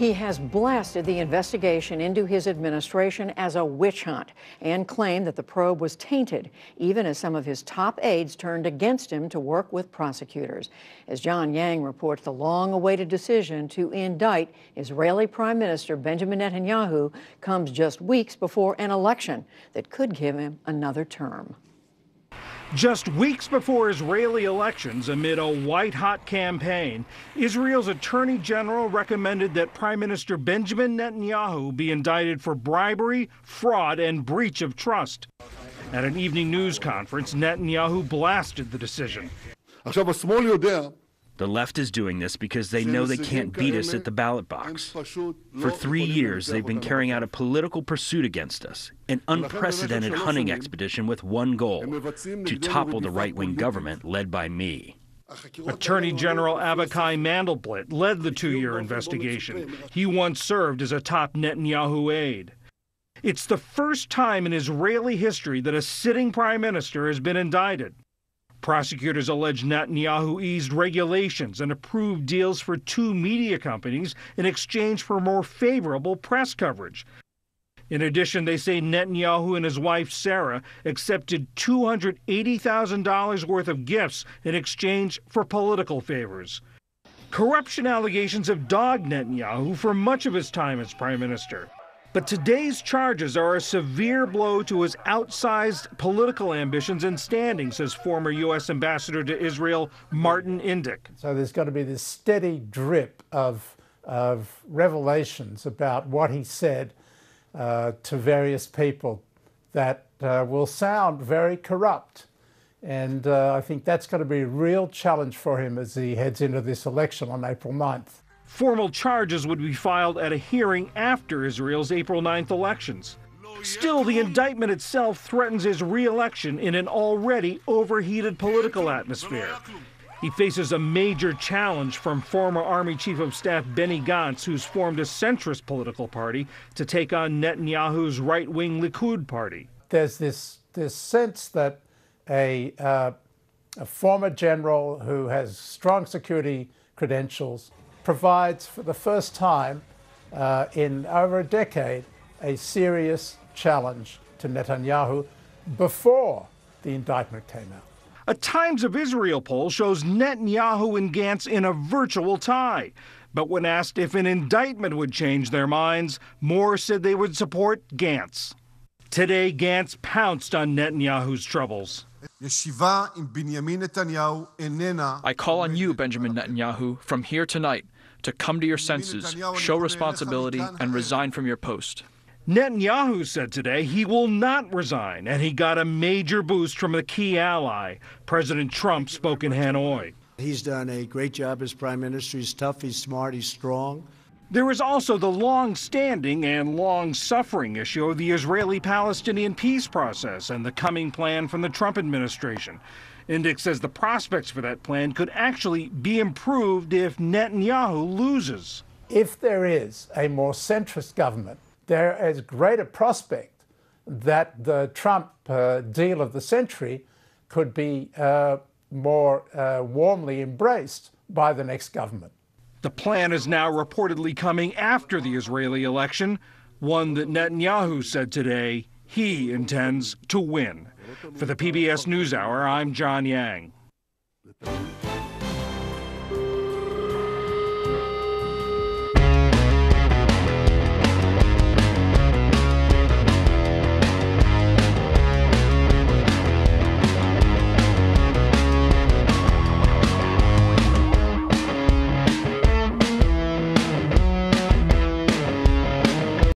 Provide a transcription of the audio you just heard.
He has blasted the investigation into his administration as a witch hunt and claimed that the probe was tainted, even as some of his top aides turned against him to work with prosecutors. As John Yang reports, the long-awaited decision to indict Israeli Prime Minister Benjamin Netanyahu comes just weeks before an election that could give him another term. Just weeks before Israeli elections, amid a white-hot campaign, Israel's Attorney General recommended that Prime Minister Benjamin Netanyahu be indicted for bribery, fraud, and breach of trust. At an evening news conference, Netanyahu blasted the decision. The left is doing this because they know they can't beat us at the ballot box. For 3 years, they've been carrying out a political pursuit against us, an unprecedented hunting expedition with one goal: to topple the right-wing government led by me. Attorney General Avichai Mandelblit led the 2-year investigation. He once served as a top Netanyahu aide. It's the first time in Israeli history that a sitting prime minister has been indicted. Prosecutors allege Netanyahu eased regulations and approved deals for 2 media companies in exchange for more favorable press coverage. In addition, they say Netanyahu and his wife Sarah accepted $280,000 worth of gifts in exchange for political favors. Corruption allegations have dogged Netanyahu for much of his time as prime minister. But today's charges are a severe blow to his outsized political ambitions and standing, says former U.S. Ambassador to Israel Martin Indyk. So there's got to be this steady drip of revelations about what he said to various people that will sound very corrupt. And I think that's going to be a real challenge for him as he heads into this election on April 9th. Formal charges would be filed at a hearing after Israel's April 9th elections. Still, the indictment itself threatens his re-election in an already overheated political atmosphere. He faces a major challenge from former Army Chief of Staff Benny Gantz, who's formed a centrist political party to take on Netanyahu's right-wing Likud party. There's this sense that a former general who has strong security credentials provides, for the first time in over a decade, a serious challenge to Netanyahu before the indictment came out. A Times of Israel poll shows Netanyahu and Gantz in a virtual tie. But when asked if an indictment would change their minds, more said they would support Gantz. Today, Gantz pounced on Netanyahu's troubles. I call on you, Benjamin Netanyahu, from here tonight, to come to your senses, show responsibility, and resign from your post. Netanyahu said today he will not resign, and he got a major boost from a key ally. President Trump spoke in Hanoi. He's done a great job as prime minister. He's tough, he's smart, he's strong. There is also the long-standing and long-suffering issue of the Israeli-Palestinian peace process and the coming plan from the Trump administration. Indyk says the prospects for that plan could actually be improved if Netanyahu loses. If there is a more centrist government, there is greater prospect that the Trump deal of the century could be more warmly embraced by the next government. The plan is now reportedly coming after the Israeli election, one that Netanyahu said today he intends to win. For the PBS NewsHour, I'm John Yang.